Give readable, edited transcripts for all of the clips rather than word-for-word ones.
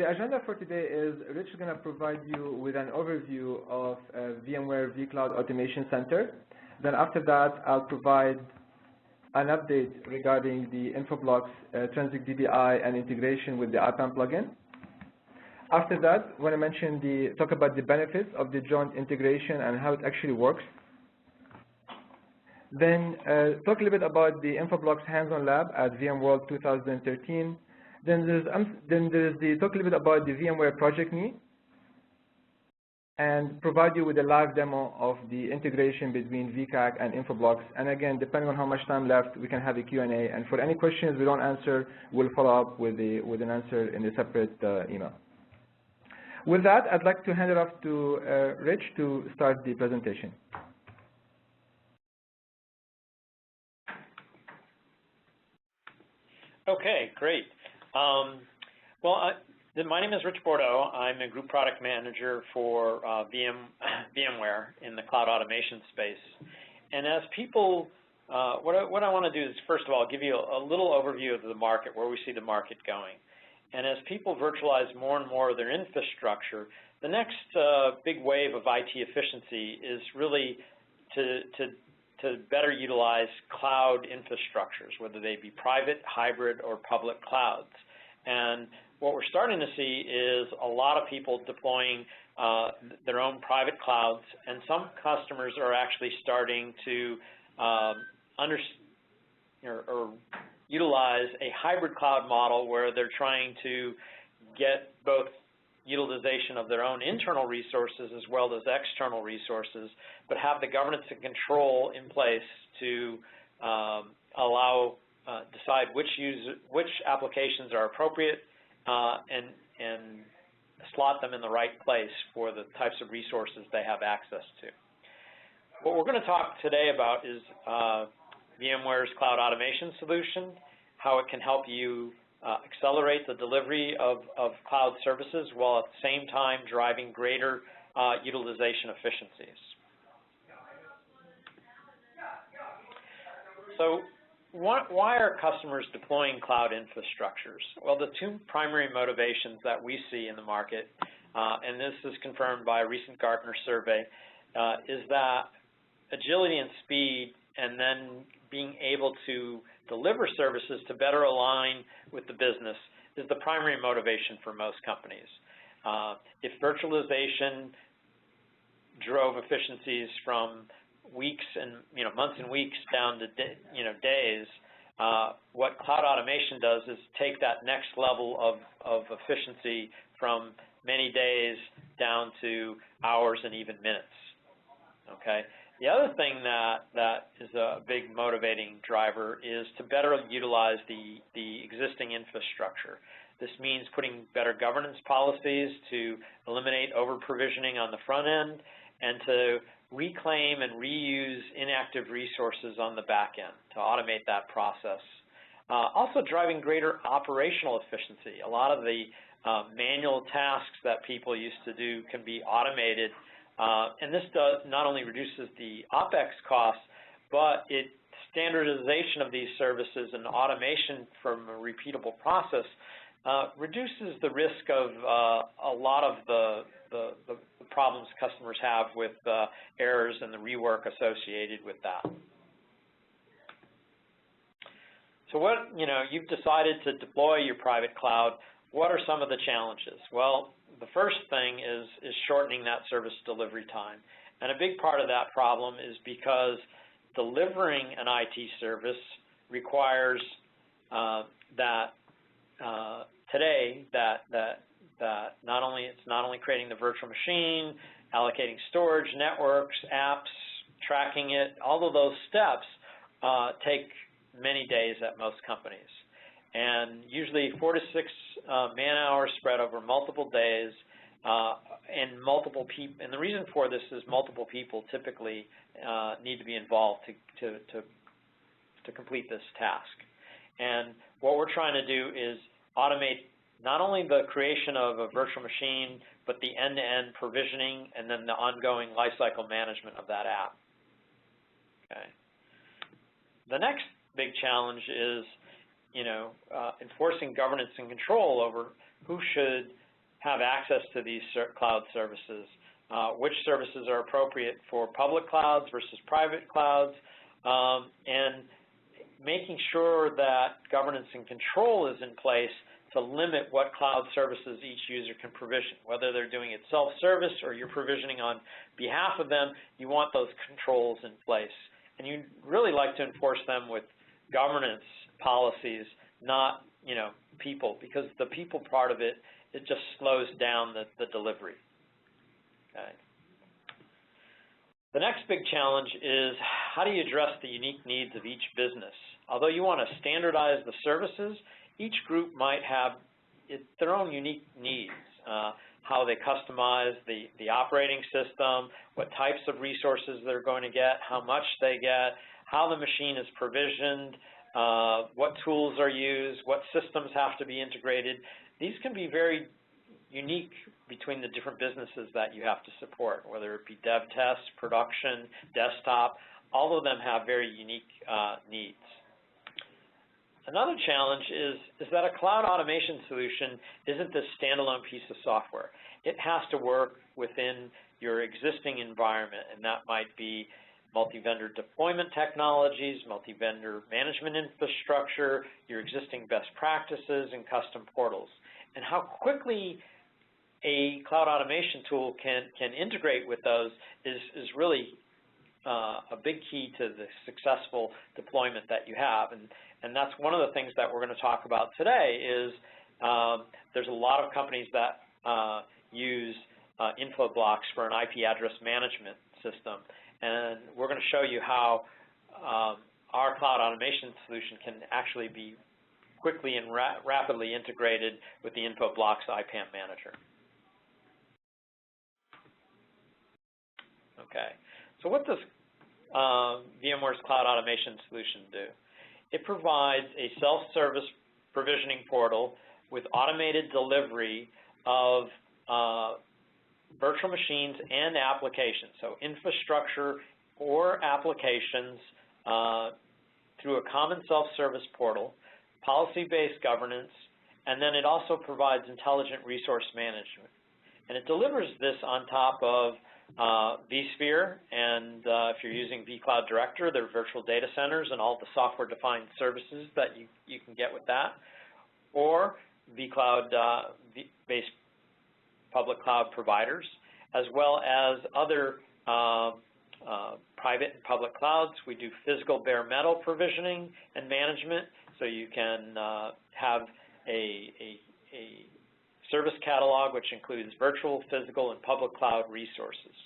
the agenda for today is Rich is going to provide you with an overview of VMware vCloud Automation Center. Then after that, I'll provide an update regarding the Infoblox Trinzic DDI and integration with the IPAM plugin. After that, I want to talk about the benefits of the joint integration and how it actually works. Then talk a little bit about the Infoblox hands-on lab at VMworld 2013. Then there's talk a little bit about the VMware project me, and provide you with a live demo of the integration between VCAC and Infoblox. And again, depending on how much time left, we can have a Q&A. And for any questions we don't answer, we'll follow up with an answer in a separate email. With that, I'd like to hand it off to Rich to start the presentation. Okay, great. My name is Rich Bordeaux. I'm a group product manager for VMware in the cloud automation space. And as people, what I want to do is, first of all, give you a little overview of the market, where we see the market going. And as people virtualize more and more of their infrastructure, the next big wave of IT efficiency is really to better utilize cloud infrastructures, whether they be private, hybrid, or public clouds. And what we're starting to see is a lot of people deploying their own private clouds, and some customers are actually starting to utilize a hybrid cloud model where they're trying to get both utilization of their own internal resources as well as external resources, but have the governance and control in place to decide which applications are appropriate and slot them in the right place for the types of resources they have access to. What we're going to talk today about is VMware's cloud automation solution, how it can help you accelerate the delivery of cloud services while at the same time driving greater utilization efficiencies. So why are customers deploying cloud infrastructures? Well, the two primary motivations that we see in the market, and this is confirmed by a recent Gartner survey, is that agility and speed, and then being able to deliver services to better align with the business, is the primary motivation for most companies. If virtualization drove efficiencies from weeks and months and weeks down to days, what cloud automation does is take that next level of efficiency from many days down to hours and even minutes. Okay. The other thing that is a big motivating driver is to better utilize the existing infrastructure. This means putting better governance policies to eliminate over-provisioning on the front end and to reclaim and reuse inactive resources on the back end to automate that process. Also driving greater operational efficiency. A lot of the manual tasks that people used to do can be automated, and this not only reduces the OpEx costs, but standardization of these services and automation from a repeatable process reduces the risk of a lot of the problems customers have with errors and the rework associated with that. So you've decided to deploy your private cloud. What are some of the challenges? Well, the first thing is shortening that service delivery time. And a big part of that problem is because delivering an IT service requires that today that not only creating the virtual machine, allocating storage, networks, apps, tracking it, all of those steps take many days at most companies. And usually 4 to 6 man-hours spread over multiple days, and multiple people. And the reason for this is multiple people typically need to be involved to complete this task. And what we're trying to do is automate not only the creation of a virtual machine, but the end-to-end provisioning and then the ongoing lifecycle management of that app. Okay. The next big challenge is, enforcing governance and control over who should have access to these cloud services, which services are appropriate for public clouds versus private clouds, and making sure that governance and control is in place to limit what cloud services each user can provision. Whether they're doing it self-service or you're provisioning on behalf of them, you want those controls in place. And you'd really like to enforce them with governance policies, not, people, because the people part of it, it just slows down the delivery. Okay. The next big challenge is how do you address the unique needs of each business? Although you want to standardize the services, each group might have their own unique needs, how they customize the operating system, what types of resources they're going to get, how much they get, how the machine is provisioned, what tools are used, what systems have to be integrated. These can be very unique between the different businesses that you have to support, whether it be dev test, production, desktop. All of them have very unique needs. Another challenge is that a cloud automation solution isn't this standalone piece of software. It has to work within your existing environment, and that might be multi-vendor deployment technologies, multi-vendor management infrastructure, your existing best practices, and custom portals. And how quickly a cloud automation tool can integrate with those is really a big key to the successful deployment that you have. And that's one of the things that we're going to talk about today is there's a lot of companies that use Infoblox for an IP address management system. And we're going to show you how our cloud automation solution can actually be quickly and rapidly integrated with the Infoblox IPAM manager. Okay, so what does VMware's cloud automation solution do? It provides a self-service provisioning portal with automated delivery of virtual machines and applications, so infrastructure or applications through a common self-service portal, policy-based governance, and then it also provides intelligent resource management. And it delivers this on top of vSphere, and if you're using vCloud Director, there are virtual data centers and all the software-defined services that you can get with that, or vCloud-based public cloud providers, as well as other private and public clouds. We do physical bare metal provisioning and management, so you can have a service catalog which includes virtual, physical, and public cloud resources.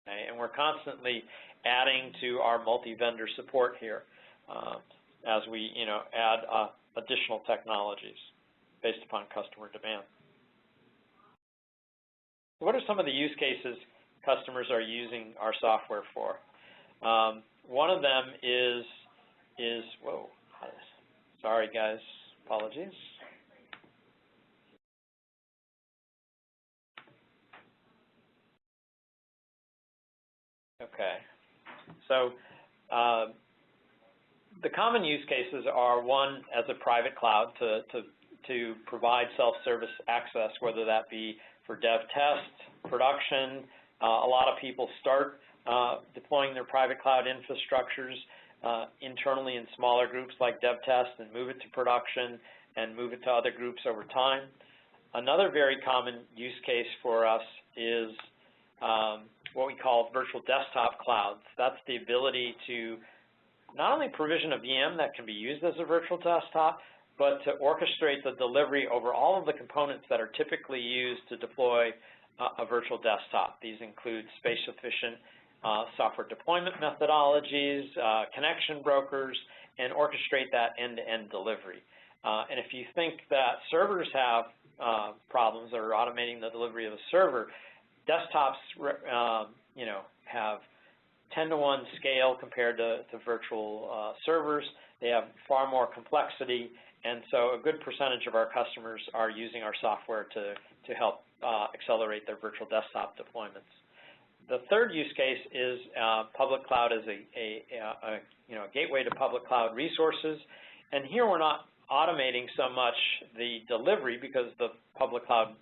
Okay, and we're constantly adding to our multi-vendor support here as we add additional technologies based upon customer demand. What are some of the use cases customers are using our software for? One of them is whoa, sorry guys, apologies. Okay, so the common use cases are, one, as a private cloud to provide self-service access, whether that be for dev test, production. A lot of people start deploying their private cloud infrastructures internally in smaller groups like dev test and move it to production and move it to other groups over time. Another very common use case for us is what we call virtual desktop clouds. That's the ability to not only provision a VM that can be used as a virtual desktop, but to orchestrate the delivery over all of the components that are typically used to deploy a virtual desktop. These include space-efficient software deployment methodologies, connection brokers, and orchestrate that end-to-end delivery. And if you think that servers have problems or automating the delivery of a server, desktops have 10-to-1 scale compared to virtual servers. They have far more complexity, and so a good percentage of our customers are using our software to help accelerate their virtual desktop deployments. The third use case is public cloud as a gateway to public cloud resources, and here we're not automating so much the delivery because the public cloud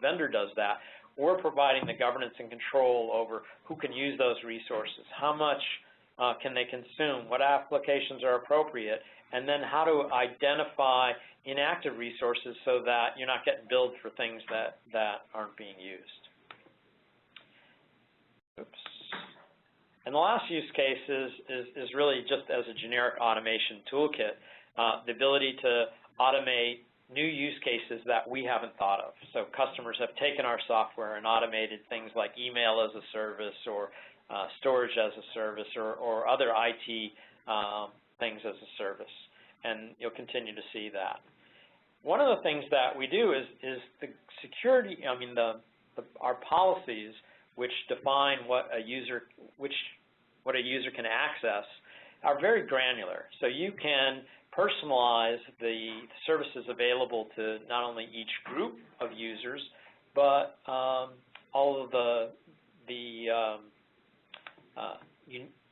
vendor does that. We're providing the governance and control over who can use those resources, how much can they consume, what applications are appropriate, and then how to identify inactive resources so that you're not getting billed for things that aren't being used. Oops. And the last use case is really just as a generic automation toolkit, the ability to automate new use cases that we haven't thought of. So customers have taken our software and automated things like email as a service or storage as a service or other IT things as a service, and you'll continue to see that. One of the things that we do is the security, our policies which define what a user can access are very granular. So you can personalize the services available to not only each group of users, but all of the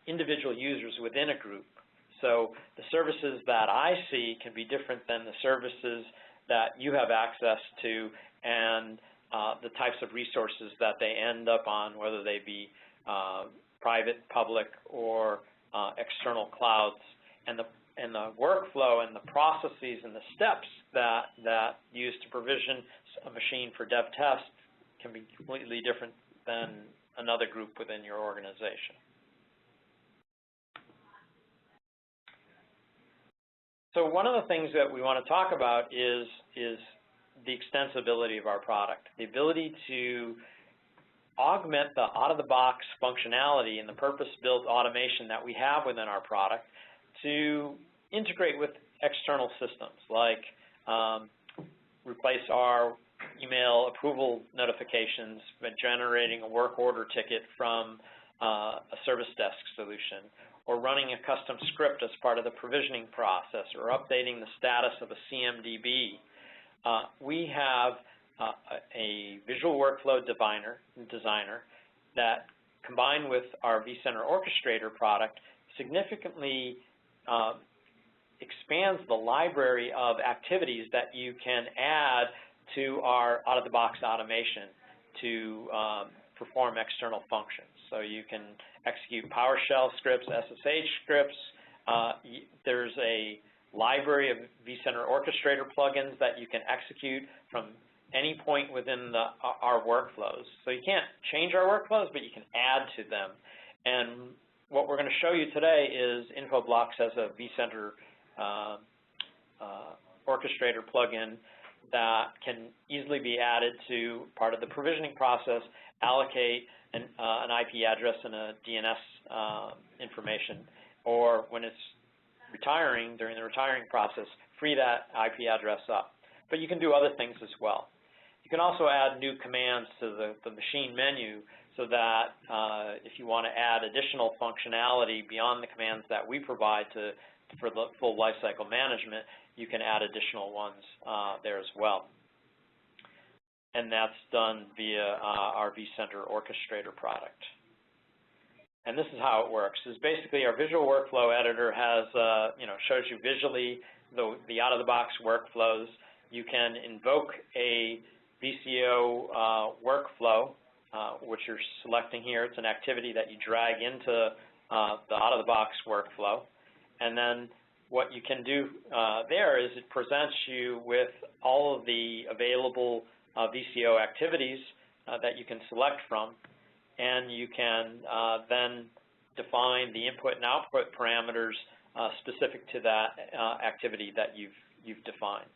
individual users within a group. So the services that I see can be different than the services that you have access to, and the types of resources that they end up on, whether they be private, public, or external clouds, and the workflow and the processes and the steps that used to provision a machine for dev test can be completely different than another group within your organization. So one of the things that we want to talk about is the extensibility of our product, the ability to augment the out-of-the-box functionality and the purpose-built automation that we have within our product to integrate with external systems, like replace our email approval notifications by generating a work order ticket from a service desk solution, or running a custom script as part of the provisioning process, or updating the status of a CMDB. We have a visual workflow designer that, combined with our vCenter Orchestrator product, significantly expands the library of activities that you can add to our out-of-the-box automation to perform external functions. So you can execute PowerShell scripts, SSH scripts. There's a library of vCenter Orchestrator plugins that you can execute from any point within our workflows. So you can't change our workflows, but you can add to them. And what we're going to show you today is Infoblox as a vCenter Orchestrator plugin that can easily be added to part of the provisioning process, allocate an IP address and a DNS information, or when it's retiring, during the retiring process, free that IP address up. But you can do other things as well. You can also add new commands to the machine menu so that if you want to add additional functionality beyond the commands that we provide for the full lifecycle management, you can add additional ones there as well. And that's done via our vCenter Orchestrator product. And this is how it works. Is basically our visual workflow editor has, shows you visually the out-of-the-box workflows. You can invoke a VCO workflow, which you're selecting here. It's an activity that you drag into the out-of-the-box workflow. And then what you can do there is it presents you with all of the available VCO activities that you can select from, and you can then define the input and output parameters specific to that activity that you've defined.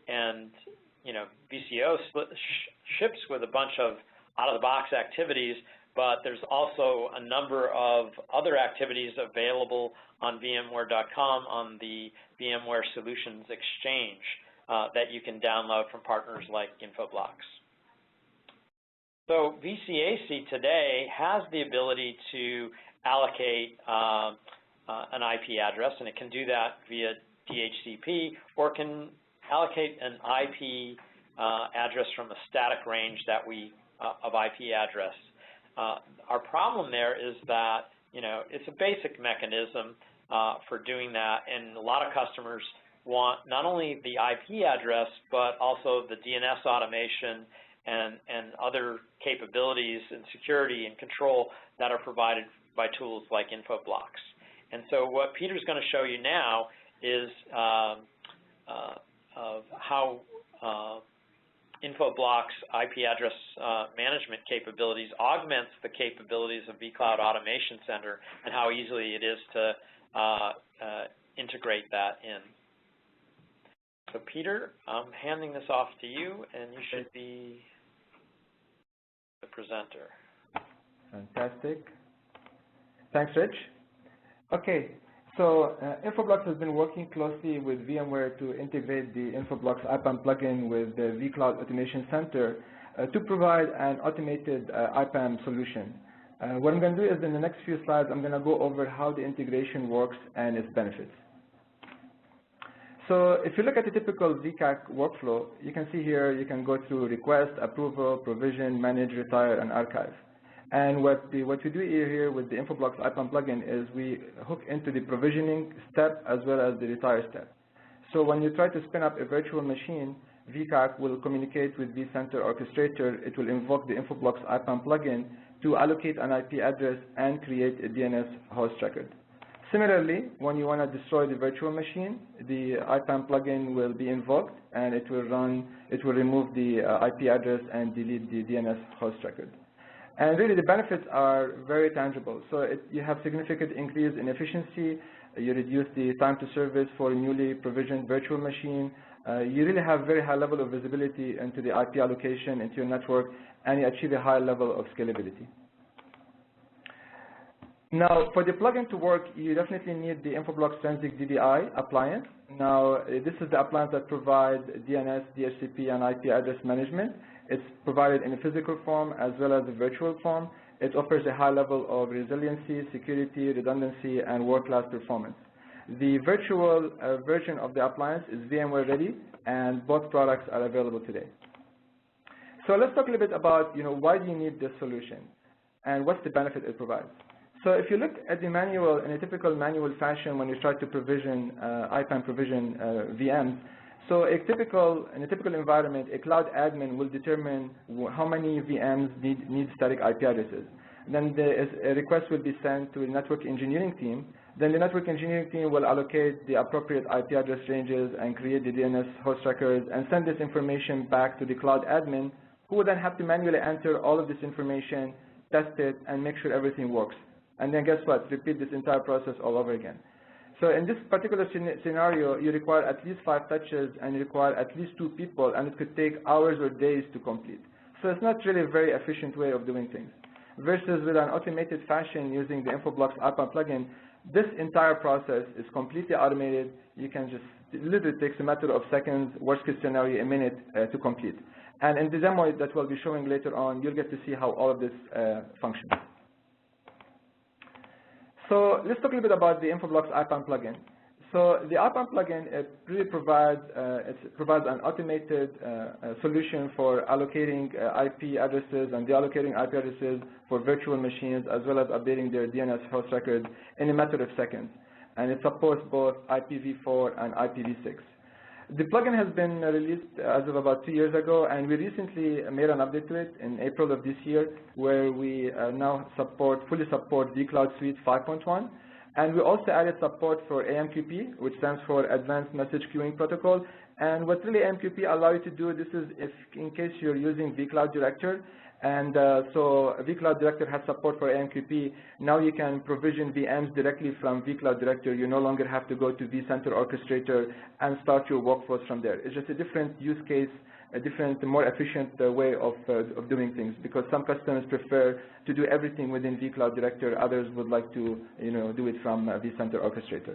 And VCO ships with a bunch of out-of-the-box activities, but there's also a number of other activities available on VMware.com on the VMware Solutions Exchange that you can download from partners like Infoblox. So VCAC today has the ability to allocate an IP address, and it can do that via DHCP, or can allocate an IP address from a static range that of IP address. Our problem there is that it's a basic mechanism for doing that, and a lot of customers want not only the IP address, but also the DNS automation and other capabilities and security and control that are provided by tools like Infoblox. And so what Peter's going to show you now is of how Infoblox IP address management capabilities augments the capabilities of vCloud Automation Center and how easily it is to integrate that in. So Peter, I'm handing this off to you, and you should be the presenter. Fantastic. Thanks, Rich. Okay, so Infoblox has been working closely with VMware to integrate the Infoblox IPAM plugin with the vCloud Automation Center to provide an automated IPAM solution. What I'm going to do is in the next few slides, I'm going to go over how the integration works and its benefits. So if you look at the typical VCAC workflow, you can see here you can go through request, approval, provision, manage, retire, and archive. And what we do here with the Infoblox IPAM plugin is we hook into the provisioning step as well as the retire step. So when you try to spin up a virtual machine, VCAC will communicate with vCenter Orchestrator. It will invoke the Infoblox IPAM plugin to allocate an IP address and create a DNS host record. Similarly, when you want to destroy the virtual machine, the IPAM plugin will be invoked, and it will remove the IP address and delete the DNS host record. And really, the benefits are very tangible. So you have significant increase in efficiency. You reduce the time to service for a newly provisioned virtual machine. You really have very high level of visibility into the IP allocation into your network, and you achieve a high level of scalability. Now, for the plugin to work, you definitely need the Infoblox Trinzic DDI appliance. Now, this is the appliance that provides DNS, DHCP, and IP address management. It's provided in a physical form as well as a virtual form. It offers a high level of resiliency, security, redundancy, and world-class performance. The virtual version of the appliance is VMware ready, and both products are available today. So let's talk a little bit about, why do you need this solution, and what's the benefit it provides. So if you look at the manual, in a typical manual fashion when you start to provision, IPAM provision VMs, so in a typical environment, a cloud admin will determine how many VMs need static IP addresses. Then a request will be sent to the network engineering team. Then the network engineering team will allocate the appropriate IP address ranges and create the DNS host records and send this information back to the cloud admin, who will then have to manually enter all of this information, test it, and make sure everything works. And then guess what? Repeat this entire process all over again. So in this particular scenario, you require at least 5 touches and you require at least 2 people, and it could take hours or days to complete. So it's not really a very efficient way of doing things. Versus with an automated fashion using the Infoblox IPAM plugin, this entire process is completely automated. You can just, it literally takes a matter of seconds, worst case scenario, a minute to complete. And in the demo that we'll be showing later on, you'll get to see how all of this functions. So let's talk a little bit about the Infoblox IPAM plugin. So the IPAM plugin, it really provides an automated solution for allocating IP addresses and deallocating IP addresses for virtual machines, as well as updating their DNS host records in a matter of seconds. And it supports both IPv4 and IPv6. The plugin has been released as of about 2 years ago, and we recently made an update to it in April of this year, where we now fully support vCloud Suite 5.1. And we also added support for AMQP, which stands for Advanced Message Queuing Protocol. And what really AMQP allows you to do, this is if in case you're using vCloud Director, and so vCloud Director has support for AMQP. Now you can provision VMs directly from vCloud Director. You no longer have to go to vCenter Orchestrator and start your workflows from there. It's just a different use case, a different, more efficient way of doing things, because some customers prefer to do everything within vCloud Director. Others would like to, do it from vCenter Orchestrator.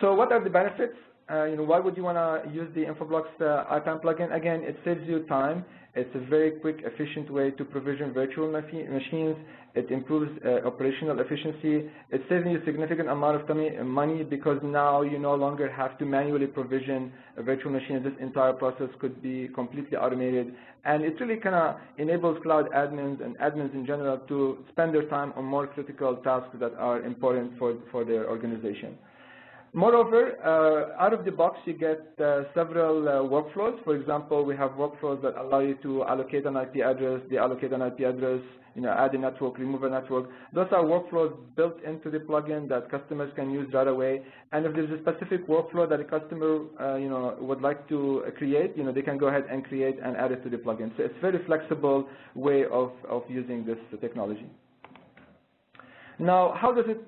So what are the benefits? Why would you want to use the Infoblox IPAM plugin? Again, it saves you time. It's a very quick, efficient way to provision virtual machines. It improves operational efficiency. It saves you a significant amount of money, because now you no longer have to manually provision a virtual machine. This entire process could be completely automated. And it really kind of enables cloud admins and admins in general to spend their time on more critical tasks that are important for their organization. Moreover, out of the box, you get several workflows. For example, we have workflows that allow you to allocate an IP address, deallocate an IP address, add a network, remove a network. Those are workflows built into the plugin that customers can use right away. And if there's a specific workflow that a customer, would like to create, they can go ahead and create and add it to the plugin. So it's a very flexible way of using this technology. Now, how does it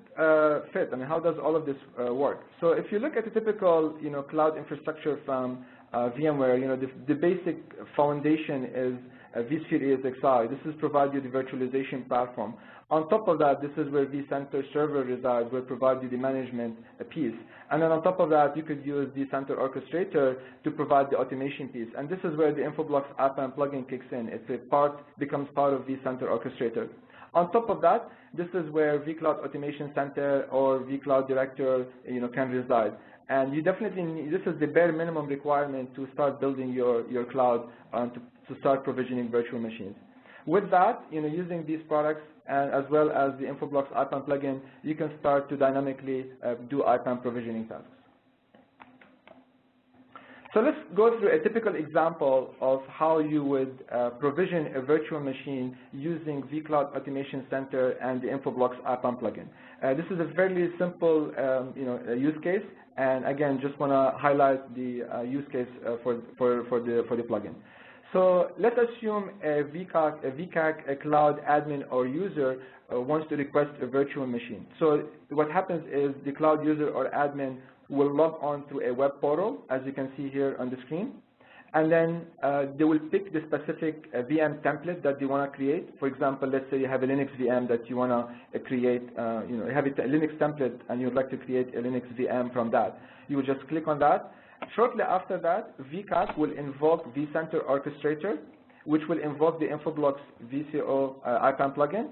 fit? I mean, how does all of this work? So if you look at a typical, cloud infrastructure from VMware, the basic foundation is vSphere ESXi. This is provide you the virtualization platform. On top of that, this is where vCenter server resides, will provide you the management piece. And then on top of that, you could use vCenter Orchestrator to provide the automation piece. And this is where the Infoblox IPAM plugin kicks in. Becomes part of vCenter Orchestrator. On top of that, this is where vCloud Automation Center or vCloud Director, can reside. And you definitely need, this is the bare minimum requirement to start building your cloud and to start provisioning virtual machines. With that, using these products and as well as the Infoblox IPAM plugin, you can start to dynamically do IPAM provisioning tasks. So let's go through a typical example of how you would provision a virtual machine using vCloud Automation Center and the Infoblox IPAM plugin. This is a fairly simple use case, and again, just want to highlight the use case for the plugin. So let's assume a VCAC, a cloud admin or user wants to request a virtual machine. So what happens is the cloud user or admin will log on to a web portal, as you can see here on the screen, and then they will pick the specific VM template that they want to create. For example, let's say you have a Linux VM that you want to create, you have a Linux template and you'd like to create a Linux VM from that. You will just click on that. Shortly after that, VCAC will invoke vCenter Orchestrator, which will invoke the Infoblox VCO IPAM plugin.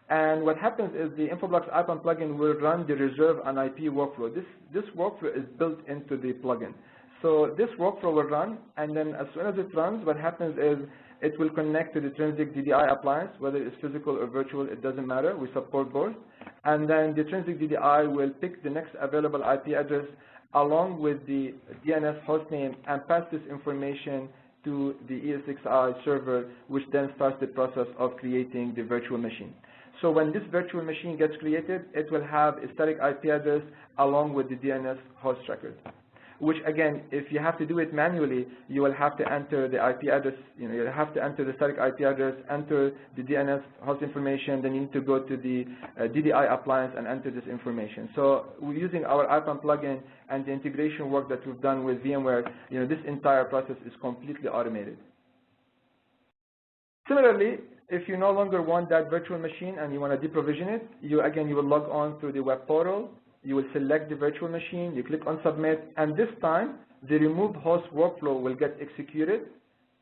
And what happens is the Infoblox IPAM plugin will run the reserve and IP workflow. This workflow is built into the plugin. So this workflow will run, and then as soon as it runs, what happens is it will connect to the Trinzic DDI appliance, whether it's physical or virtual, it doesn't matter. We support both. And then the Trinzic DDI will pick the next available IP address along with the DNS hostname and pass this information to the ESXi server, which then starts the process of creating the virtual machine. So when this virtual machine gets created, it will have a static IP address along with the DNS host record, which again, if you have to do it manually, you will have to enter the IP address, you'll have to enter the static IP address, enter the DNS host information, then you need to go to the DDI appliance and enter this information. So we're using our IPAM plugin and the integration work that we've done with VMware, this entire process is completely automated. Similarly, if you no longer want that virtual machine and you want to deprovision it, you will log on through the web portal, you will select the virtual machine, you click on submit, and this time the remove host workflow will get executed,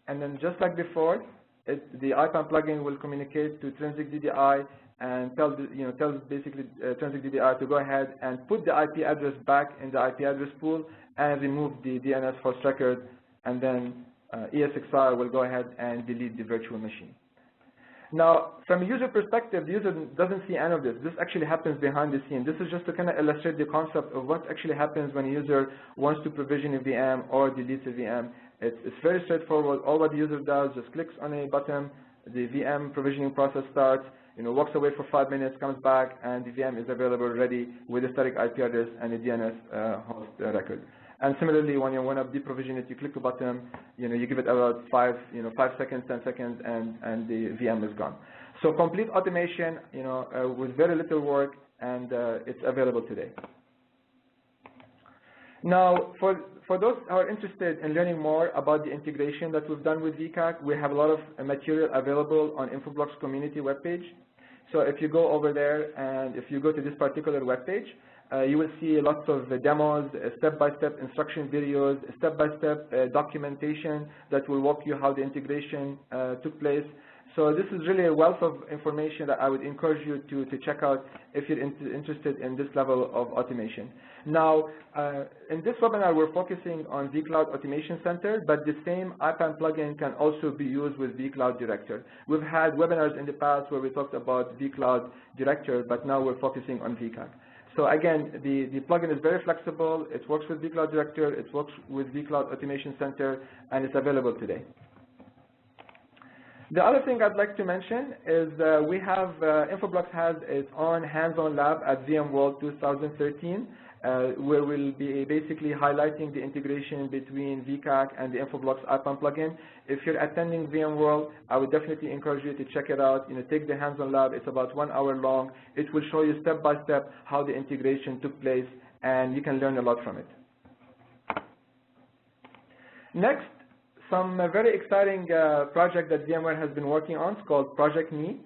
and then just like before, the IPAM plugin will communicate to Trinzic DDI and tells basically Trinzic DDI to go ahead and put the IP address back in the IP address pool and remove the DNS host record, and then ESXi will go ahead and delete the virtual machine. Now, from a user perspective, the user doesn't see any of this. This actually happens behind the scene. This is just to kind of illustrate the concept of what actually happens when a user wants to provision a VM or deletes a VM. It's very straightforward. All what the user does just clicks on a button, the VM provisioning process starts, walks away for 5 minutes, comes back, and the VM is available ready with a static IP address and a DNS host record. And similarly, when you want to deprovision it, you click the button, you give it about 5 seconds, 10 seconds, and the VM is gone. So complete automation, with very little work, and it's available today. Now, for those who are interested in learning more about the integration that we've done with VCAC, we have a lot of material available on Infoblox community webpage. So if you go over there and if you go to this particular webpage, you will see lots of demos, step-by-step instruction videos, step-by-step documentation that will walk you how the integration took place. So this is really a wealth of information that I would encourage you to check out if you're interested in this level of automation. Now, in this webinar, we're focusing on vCloud Automation Center, but the same IPAM plugin can also be used with vCloud Director. We've had webinars in the past where we talked about vCloud Director, but now we're focusing on VCAC. So again, the plugin is very flexible. It works with vCloud Director. It works with vCloud Automation Center, and it's available today. The other thing I'd like to mention is we have, Infoblox has its own hands-on lab at VMworld 2013, where we'll be basically highlighting the integration between VCAC and the Infoblox IPAM plugin. If you're attending VMworld, I would definitely encourage you to check it out. Take the hands-on lab. It's about 1 hour long. It will show you step by step how the integration took place, and you can learn a lot from it. Next, some very exciting project that VMware has been working on. It's called Project NE.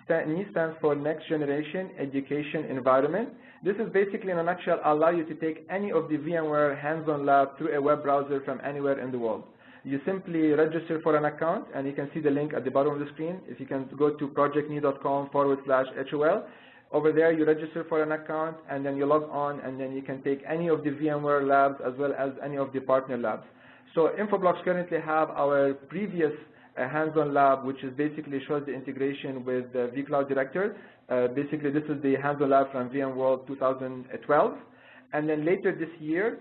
NE stands for Next Generation Education Environment. This is basically, in a nutshell, allow you to take any of the VMware hands-on lab through a web browser from anywhere in the world. You simply register for an account, and you can see the link at the bottom of the screen. If you can go to projectne.com/HOL, over there you register for an account, and then you log on, and then you can take any of the VMware labs as well as any of the partner labs. So Infoblox currently have our previous hands-on lab, which is basically shows the integration with vCloud Director. Basically, this is the hands-on lab from VMworld 2012. And then later this year,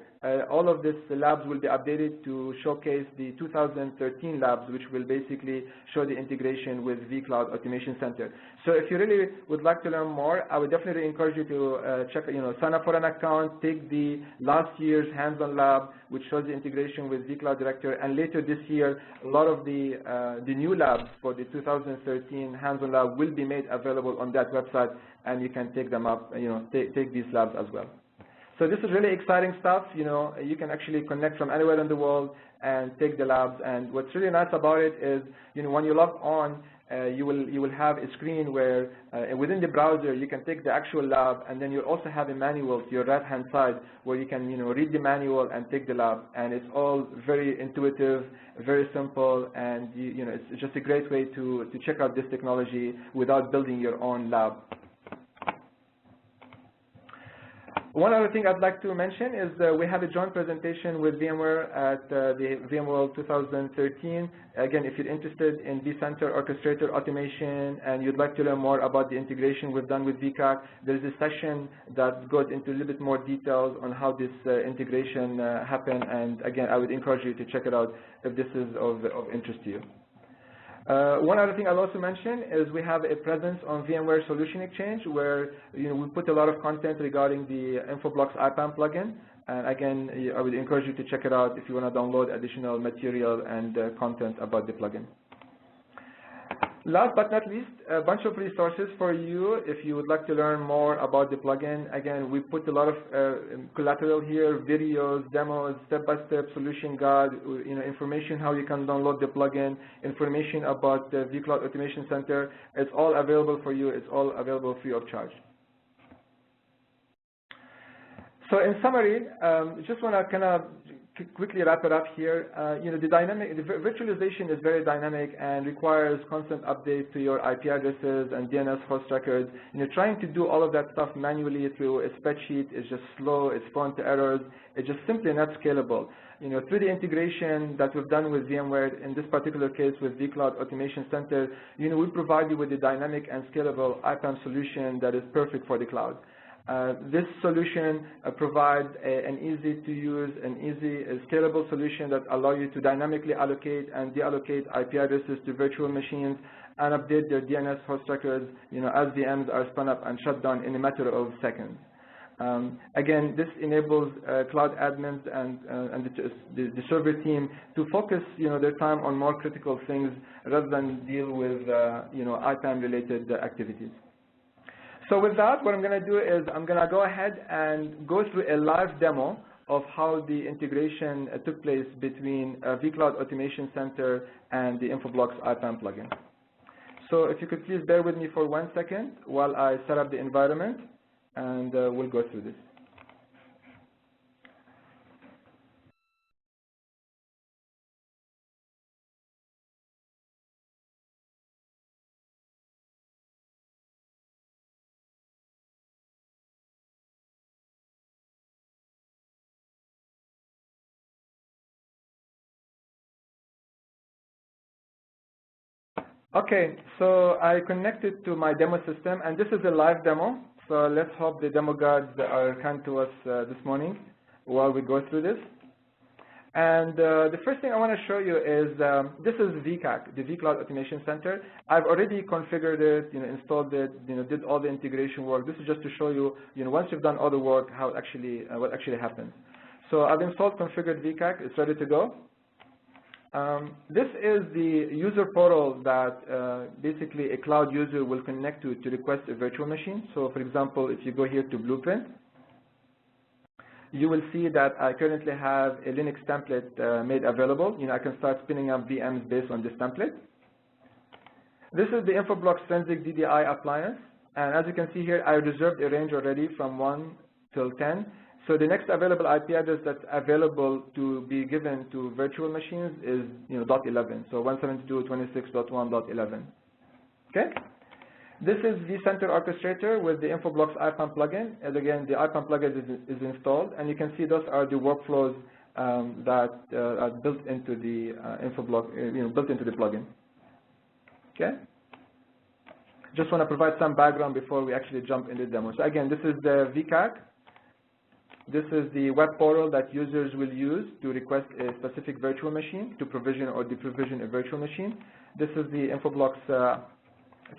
all of these labs will be updated to showcase the 2013 labs, which will basically show the integration with vCloud Automation Center. So if you really would like to learn more, I would definitely encourage you to sign up for an account, take the last year's hands-on lab, which shows the integration with vCloud Director, and later this year, a lot of the new labs for the 2013 hands-on lab will be made available on that website, and you can take them up, take these labs as well. So this is really exciting stuff. You can actually connect from anywhere in the world and take the labs. And what's really nice about it is, when you log on, you will have a screen where within the browser you can take the actual lab, and then you also have a manual to your right-hand side where you can read the manual and take the lab. And it's all very intuitive, very simple, and it's just a great way to check out this technology without building your own lab. One other thing I'd like to mention is we have a joint presentation with VMware at the VMworld 2013. Again, if you're interested in vCenter, Orchestrator, automation, and you'd like to learn more about the integration we've done with VCAC, there's a session that goes into a little bit more details on how this integration happened. And again, I would encourage you to check it out if this is of interest to you. One other thing I'll also mention is we have a presence on VMware Solution Exchange, where we put a lot of content regarding the Infoblox IPAM plugin. And again, I would encourage you to check it out if you want to download additional material and content about the plugin. Last but not least, a bunch of resources for you if you would like to learn more about the plugin. Again, we put a lot of collateral here, videos, demos, step-by-step solution guide, information how you can download the plugin, information about the vCloud Automation Center. It's all available for you. It's all available free of charge. So in summary, just want to kind of quickly wrap it up here. The virtualization is very dynamic and requires constant updates to your IP addresses and DNS host records. Trying to do all of that stuff manually through a spreadsheet is just slow. It's prone to errors. It's just simply not scalable. Through the integration that we've done with VMware, in this particular case with vCloud Automation Center, we provide you with a dynamic and scalable IPAM solution that is perfect for the cloud. This solution provides an easy-to-use and scalable solution that allows you to dynamically allocate and deallocate IP addresses to virtual machines and update their DNS host records, as VMs are spun up and shut down in a matter of seconds. Again, this enables cloud admins and the server team to focus, their time on more critical things rather than deal with, IPAM-related activities. So with that, what I'm going to do is I'm going to go ahead and go through a live demo of how the integration took place between vCloud Automation Center and the Infoblox IPAM plugin. So if you could please bear with me for 1 second while I set up the environment, and we'll go through this. Okay, so I connected to my demo system, and this is a live demo So let's hope the demo gods are kind to us this morning while we go through this. And the first thing I want to show you is this is VCAC, the vCloud Automation Center. I've already configured it, installed it, did all the integration work. This is just to show you, once you've done all the work, how actually what actually happens. So I've installed configured VCAC. It's ready to go. This is the user portal that basically a cloud user will connect to request a virtual machine. So for example, if you go here to Blueprint, you will see that I currently have a Linux template made available. I can start spinning up VMs based on this template. This is the Infoblox Trinzic DDI appliance. And as you can see here, I reserved a range already from 1 till 10. So the next available IP address that's available to be given to virtual machines is .11, so 172.26.1.11. Okay? This is vCenter Orchestrator with the Infoblox IPAM plugin. And again, the IPAM plugin is installed, and you can see those are the workflows that are built into the Infoblox, built into the plugin. Okay? Just want to provide some background before we actually jump into the demo. So again, this is the VCAC. This is the web portal that users will use to request a specific virtual machine, to provision or deprovision a virtual machine. This is the Infoblox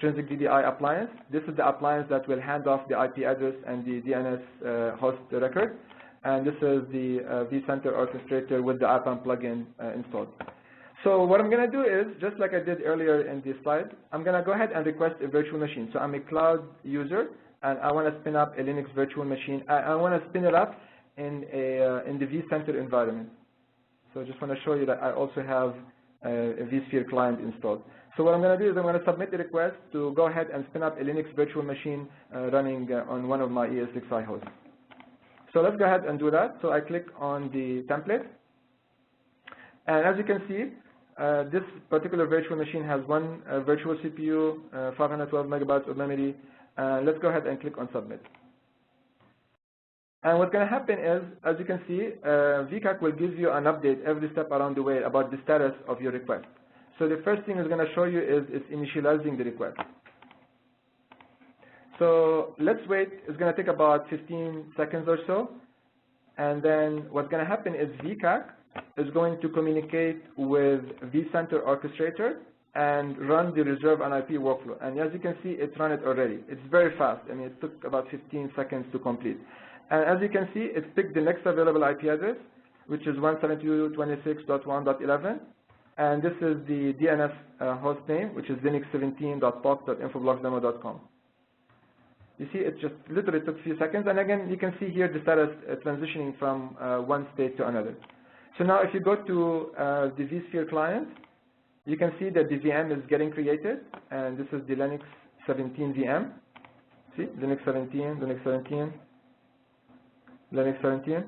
Trinzic DDI appliance. This is the appliance that will hand off the IP address and the DNS host record. And this is the vCenter Orchestrator with the IPAM plugin installed. So what I'm going to do is, just like I did earlier in this slide, I'm going to go ahead and request a virtual machine. So I'm a cloud user, and I want to spin up a Linux virtual machine. I want to spin it up in the vCenter environment. So I just want to show you that I also have a vSphere client installed. So what I'm going to do is I'm going to submit a request to go ahead and spin up a Linux virtual machine running on one of my ES6i hosts. So let's go ahead and do that. So I click on the template. And as you can see, this particular virtual machine has one virtual CPU, 512 megabytes of memory. Let's go ahead and click on Submit. And what's going to happen is, as you can see, VCAC will give you an update every step around the way about the status of your request. So the first thing it's going to show you is it's initializing the request. So let's wait. It's going to take about 15 seconds or so. And then what's going to happen is VCAC is going to communicate with vCenter Orchestrator and run the reserve an IP workflow. And as you can see, it ran it already. It's very fast. I mean, it took about 15 seconds to complete. And as you can see, it picked the next available IP address, which is 172.26.1.11. And this is the DNS host name, which is linux17.poc.infobloxdemo.com. You see, it just literally took a few seconds. And again, you can see here the status transitioning from one state to another. So now if you go to the vSphere client, you can see that the VM is getting created. And this is the Linux 17 VM. See, Linux 17, Linux 17, Linux 17.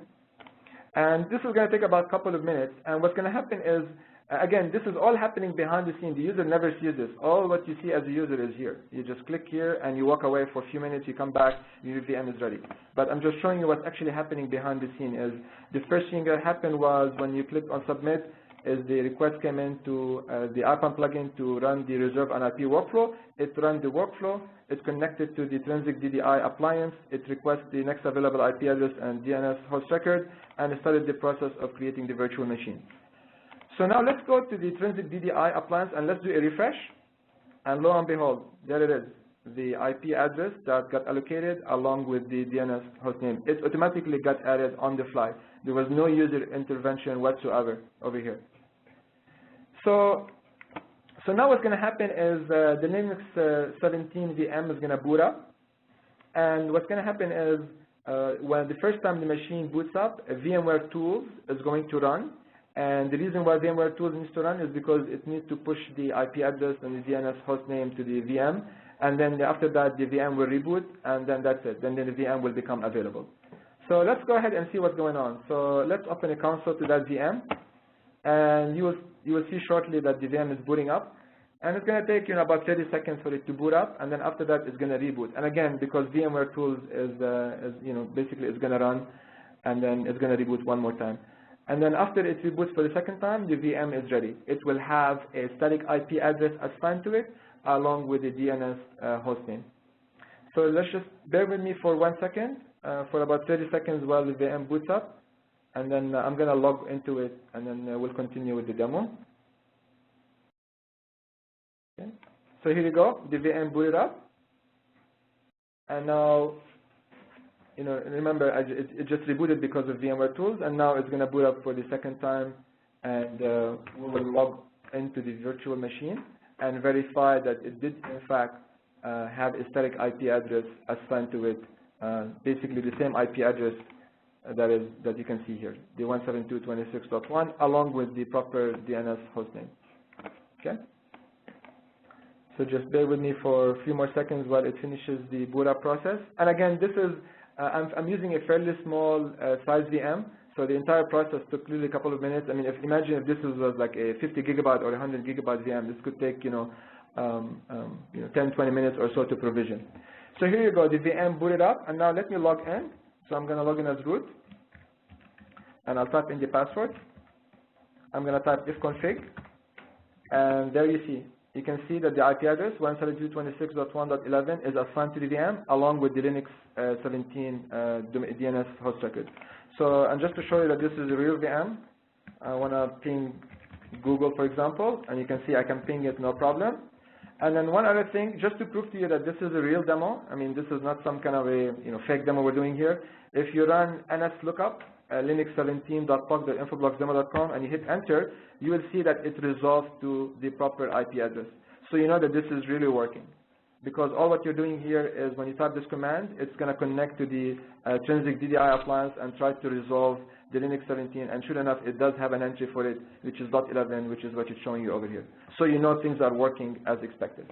And this is going to take about a couple of minutes. And what's going to happen is, again, this is all happening behind the scene. The user never sees this. All what you see as a user is here. You just click here and you walk away for a few minutes, you come back, your VM is ready. But I'm just showing you what's actually happening behind the scene. Is the first thing that happened was when you click on submit, is the request came into the IPAM plugin to run the reserve an IP workflow. It ran the workflow. It connected to the Trinzic DDI appliance. It requests the next available IP address and DNS host record, and it started the process of creating the virtual machine. So now let's go to the Trinzic DDI appliance and let's do a refresh. And lo and behold, there it is, the IP address that got allocated along with the DNS hostname. It automatically got added on the fly. There was no user intervention whatsoever over here. So now what's going to happen is the Linux 17 VM is going to boot up. And what's going to happen is when the first time the machine boots up, VMware tools is going to run. And the reason why VMware tools needs to run is because it needs to push the IP address and the DNS hostname to the VM. And then after that, the VM will reboot, and then that's it. Then the VM will become available. So let's go ahead and see what's going on. So let's open a console to that VM. And you will see shortly that the VM is booting up. And it's going to take about 30 seconds for it to boot up, and then after that, it's going to reboot. And again, because VMware tools is basically it's going to run, and then it's going to reboot one more time. And then after it reboots for the second time, the VM is ready. It will have a static IP address assigned to it, along with the DNS hostname. So let's just bear with me for 1 second, for about 30 seconds while the VM boots up, and then I'm going to log into it, and then we'll continue with the demo. Okay. So here you go, the VM booted up, and now, you know, remember it just rebooted because of VMware tools, and now it's going to boot up for the second time, and we will log into the virtual machine and verify that it did in fact have a static IP address assigned to it, basically the same IP address that you can see here, the 172.26.1, along with the proper DNS hostname. Okay. So just bear with me for a few more seconds while it finishes the boot up process. And again, this is I'm using a fairly small size VM, so the entire process took really a couple of minutes. I mean, imagine if this was like a 50 gigabyte or 100 gigabyte VM, this could take 10, 20 minutes or so to provision. So here you go, the VM booted up, and now let me log in. So I'm going to log in as root, and I'll type in the password. I'm going to type ifconfig, and there you see. You can see that the IP address 172.26.1.11 is assigned to the VM along with the Linux 17 DNS host record. So, and just to show you that this is a real VM, I want to ping Google, for example, and you can see I can ping it no problem. And then one other thing, just to prove to you that this is a real demo, I mean, this is not some kind of a fake demo we're doing here. If you run nslookup linux17.poc.infobloxdemo.com and you hit enter, you will see that it resolves to the proper IP address. So you know that this is really working. Because all what you're doing here is when you type this command, it's going to connect to the Trinzic DDI appliance and try to resolve the Linux 17. And sure enough, it does have an entry for it, which is .11, which is what it's showing you over here. So you know things are working as expected.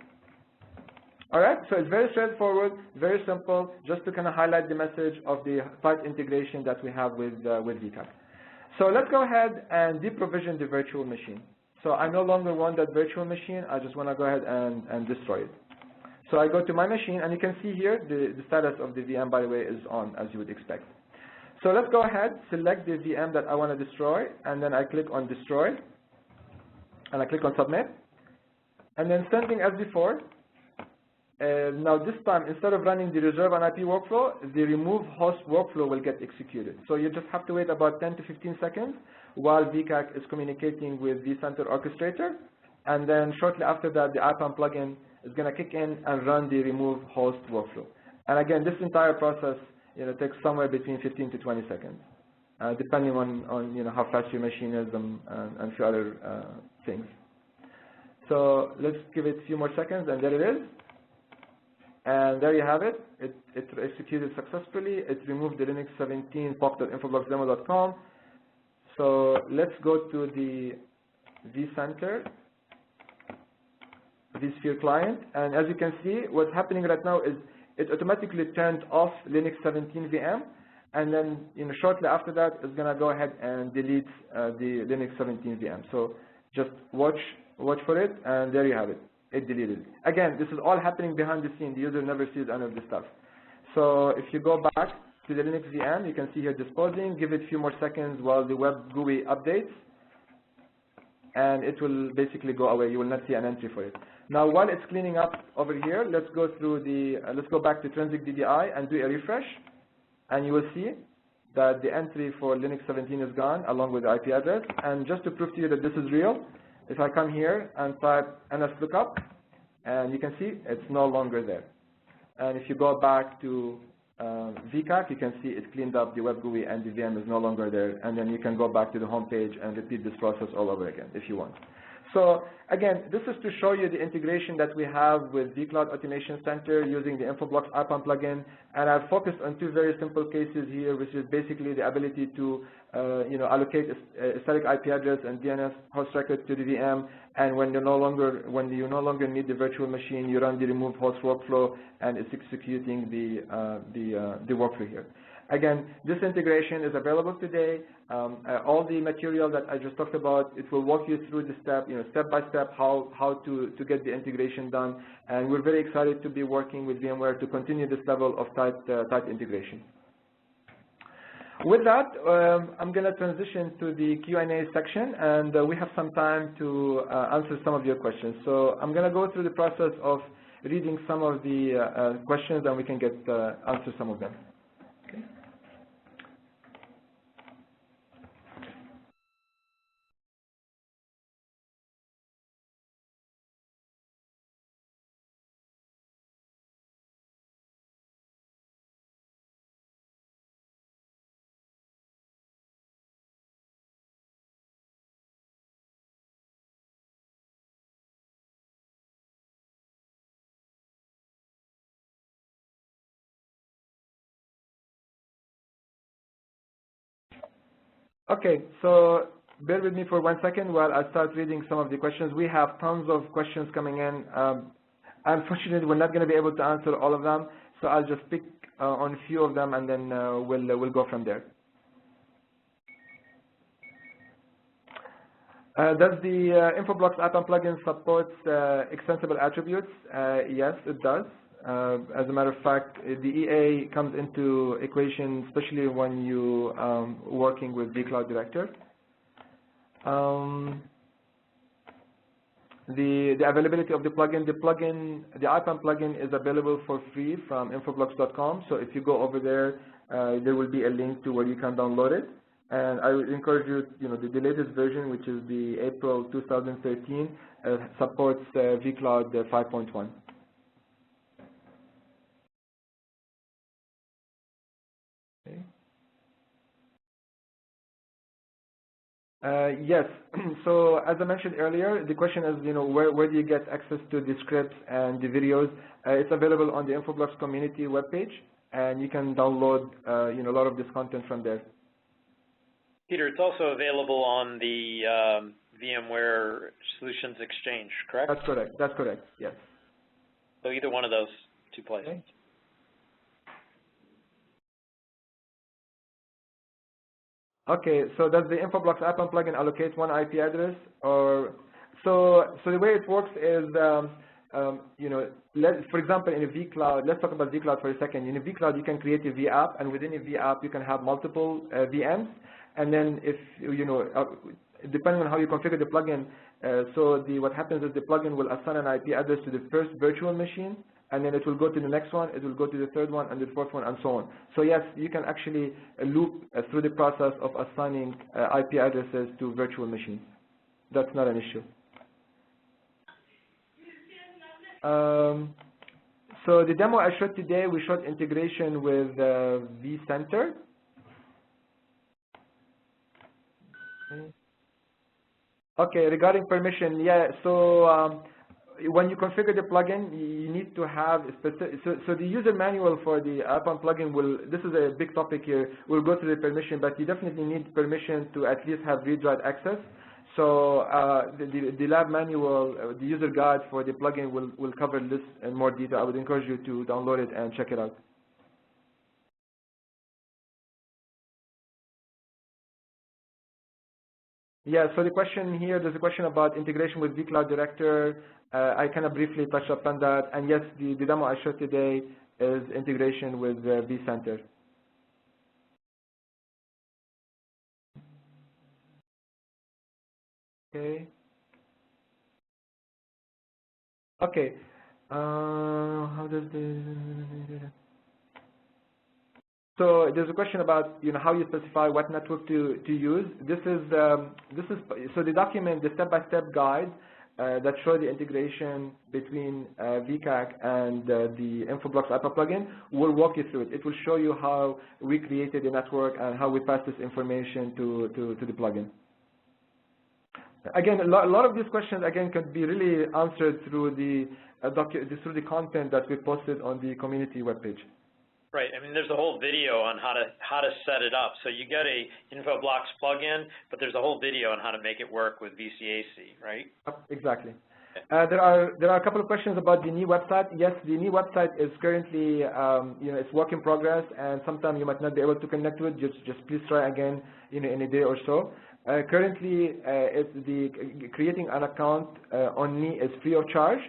All right, so it's very straightforward, very simple, just to kind of highlight the message of the tight integration that we have with VCAC. So let's go ahead and deprovision the virtual machine. So I no longer want that virtual machine. I just want to go ahead and destroy it. So I go to my machine, and you can see here the status of the VM, by the way, is on, as you would expect. So let's go ahead, select the VM that I want to destroy, and then I click on Destroy, and I click on Submit. And then same thing as before. Now this time, instead of running the reserve and IP workflow, the remove host workflow will get executed. So you just have to wait about 10 to 15 seconds while VCAC is communicating with vCenter Orchestrator. And then shortly after that, the IPAM plugin is going to kick in and run the remove host workflow. And again, this entire process takes somewhere between 15 to 20 seconds, depending on how fast your machine is and a few other things. So let's give it a few more seconds, and there it is. And there you have it. It executed successfully. It removed the Linux 17 poc.infobloxdemo.com. So let's go to the vCenter, vSphere client. And as you can see, what's happening right now is it automatically turned off Linux 17 VM. And then shortly after that, it's going to go ahead and delete the Linux 17 VM. So just watch for it, and there you have it. It deleted. Again, this is all happening behind the scene. The user never sees any of this stuff. So if you go back to the Linux VM, you can see here disposing. Give it a few more seconds while the web GUI updates, and it will basically go away. You will not see an entry for it. Now, while it's cleaning up over here, let's go through let's go back to Trinzic DDI and do a refresh, and you will see that the entry for Linux 17 is gone along with the IP address. And just to prove to you that this is real, if I come here and type nslookup, and you can see it's no longer there. And if you go back to VCAC, you can see it cleaned up the web GUI and the VM is no longer there. And then you can go back to the home page and repeat this process all over again if you want. So again, this is to show you the integration that we have with vCloud Automation Center using the Infoblox IPAM plugin. And I've focused on two very simple cases here, which is basically the ability to allocate a static IP address and DNS host record to the VM. And when you no longer need the virtual machine, you run the remove host workflow, and it's executing the workflow here. Again, this integration is available today. All the material that I just talked about, it will walk you through the step by step how to get the integration done. And we're very excited to be working with VMware to continue this level of tight integration. With that, I'm going to transition to the Q&A section, and we have some time to answer some of your questions. So I'm going to go through the process of reading some of the questions, and we can get answer some of them. Okay. Okay, so bear with me for 1 second while I start reading some of the questions. We have tons of questions coming in. Unfortunately, we're not going to be able to answer all of them, so I'll just pick on a few of them, and then we'll go from there. Does the Infoblox IPAM plugin support extensible attributes? Yes, it does. As a matter of fact, the EA comes into equation, especially when you working with vCloud Director. The availability of the plugin, the IPAM plugin is available for free from infoblox.com. So if you go over there, there will be a link to where you can download it. And I would encourage you, the latest version, which is the April 2013, supports vCloud 5.1. Yes. So as I mentioned earlier, the question is, where do you get access to the scripts and the videos? It's available on the Infoblox community webpage, and you can download, a lot of this content from there. Peter, it's also available on the VMware Solutions Exchange, correct? That's correct. That's correct. Yes. So either one of those two places. Okay. Okay, so does the Infoblox IPAM plugin allocate one IP address? Or so the way it works is, for example, in a vCloud, let's talk about vCloud for a second. In a vCloud, you can create a vApp, and within a vApp, you can have multiple VMs. And then if, depending on how you configure the plugin, what happens is the plugin will assign an IP address to the first virtual machine, and then it will go to the next one, it will go to the third one, and the fourth one, and so on. So yes, you can actually loop through the process of assigning IP addresses to virtual machines. That's not an issue. So the demo I showed today, we showed integration with vCenter. Okay, regarding permission, yeah, so when you configure the plugin, you need to have specific, so the user manual for the IPAM plugin this is a big topic here, we'll go to the permission, but you definitely need permission to at least have read-write access. So the lab manual, the user guide for the plugin will cover this in more detail. I would encourage you to download it and check it out. Yeah, so the question here, there's a question about integration with vCloud Director. I kind of briefly touched upon that. And yes, the demo I showed today is integration with vCenter. Okay. Okay. How does So there's a question about how you specify what network to use. This is so the document, the step-by-step guide that shows the integration between VCAC and the Infoblox IPAM plugin will walk you through it. It will show you how we created the network and how we pass this information to the plugin. Again, a lot of these questions could be really answered through the content that we posted on the community webpage. Right. I mean, there's a whole video on how to set it up. So you get a Infoblox plugin, but there's a whole video on how to make it work with VCAC, right? Exactly. There are a couple of questions about the new website. Yes, the new website is currently it's work in progress, and sometimes you might not be able to connect to it. Just please try again in a day or so. Currently, creating an account on me is free of charge.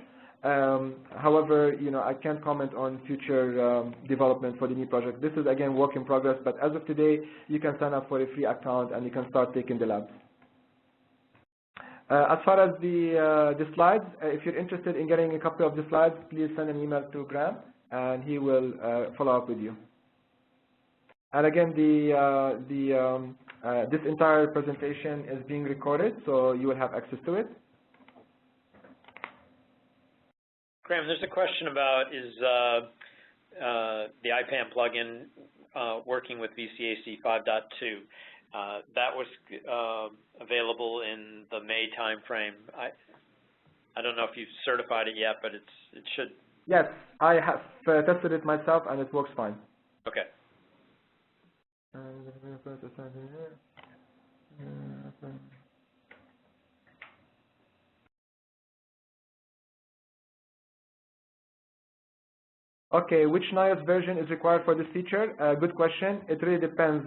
However, I can't comment on future development for the new project. This is again work in progress, but as of today, you can sign up for a free account and you can start taking the labs. As far as the slides, if you're interested in getting a copy of the slides, please send an email to Graham, and he will follow up with you. And again, this entire presentation is being recorded, so you will have access to it. Graham, there's a question about is the IPAM plugin working with VCAC 5.2. That was available in the May timeframe. I don't know if you've certified it yet, but it should. Yes, I have tested it myself, and it works fine. Okay. Okay, which NIOS version is required for this feature? Good question. It really depends.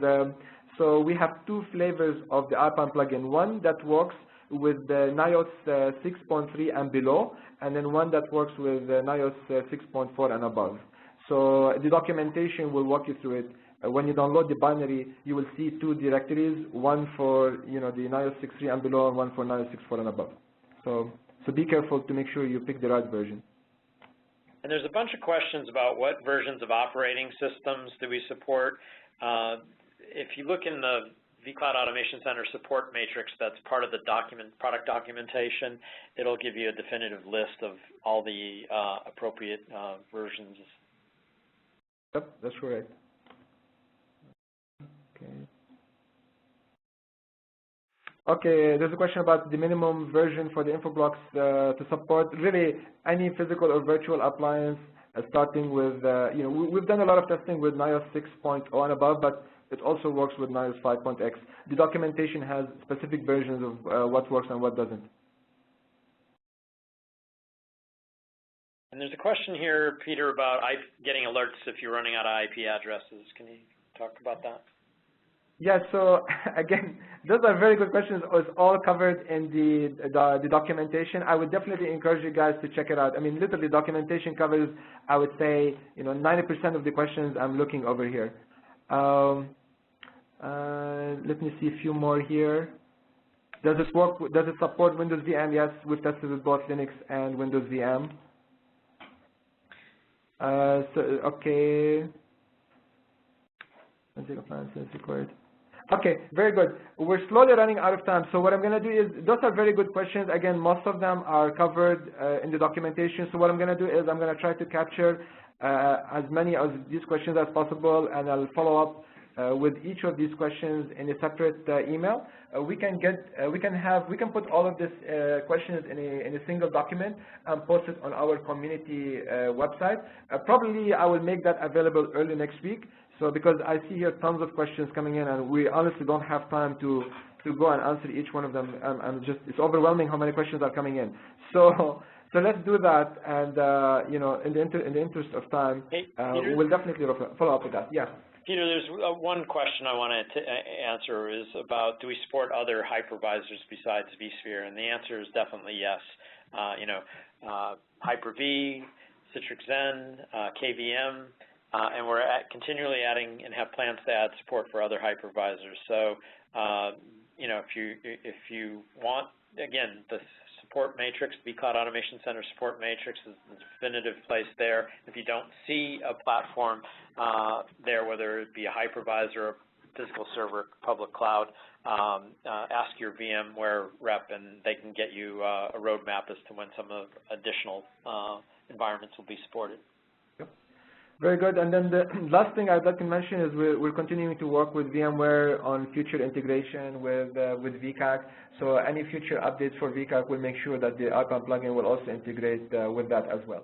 So we have two flavors of the IPAM plugin. One that works with the NIOS 6.3 and below, and then one that works with NIOS 6.4 and above. So the documentation will walk you through it. When you download the binary, you will see two directories, one for the NIOS 6.3 and below, and one for NIOS 6.4 and above. So be careful to make sure you pick the right version. And there's a bunch of questions about what versions of operating systems do we support. If you look in the vCloud Automation Center support matrix that's part of the product documentation, it'll give you a definitive list of all the appropriate versions. Yep, that's correct. Okay, there's a question about the minimum version for the Infoblox to support really any physical or virtual appliance, starting with, we've done a lot of testing with NIOS 6.0 and above, but it also works with NIOS 5.x. The documentation has specific versions of what works and what doesn't. And there's a question here, Peter, about getting alerts if you're running out of IP addresses. Can you talk about that? Yeah, so again, those are very good questions. It's all covered in the documentation. I would definitely encourage you guys to check it out. I mean, literally, documentation covers, I would say, 90% of the questions I'm looking over here. Let me see a few more here. Does it work? Does it support Windows VM? Yes, we've tested with both Linux and Windows VM. Okay. Okay, very good. We're slowly running out of time, so what I'm going to do is, those are very good questions. Again, most of them are covered in the documentation, so what I'm going to do is I'm going to try to capture as many of these questions as possible, and I'll follow up with each of these questions in a separate email. We can put all of these questions in a single document and post it on our community website. Probably I will make that available early next week. So because I see here tons of questions coming in, and we honestly don't have time to go and answer each one of them. It's overwhelming how many questions are coming in. So let's do that, and in the interest of time, we'll definitely follow up with that. Yeah. Peter, there's one question I wanted to answer is about, do we support other hypervisors besides vSphere? And the answer is definitely yes. Hyper-V, Citrix Zen, KVM. And we're continually adding and have plans to add support for other hypervisors. So, if you want, again, the support matrix, the vCloud Automation Center support matrix is the definitive place there. If you don't see a platform there, whether it be a hypervisor, a physical server, public cloud, ask your VMware rep, and they can get you a roadmap as to when some of additional environments will be supported. Very good. And then the last thing I'd like to mention is we're continuing to work with VMware on future integration with VCAC. So any future updates for VCAC will make sure that the IPAM plugin will also integrate with that as well.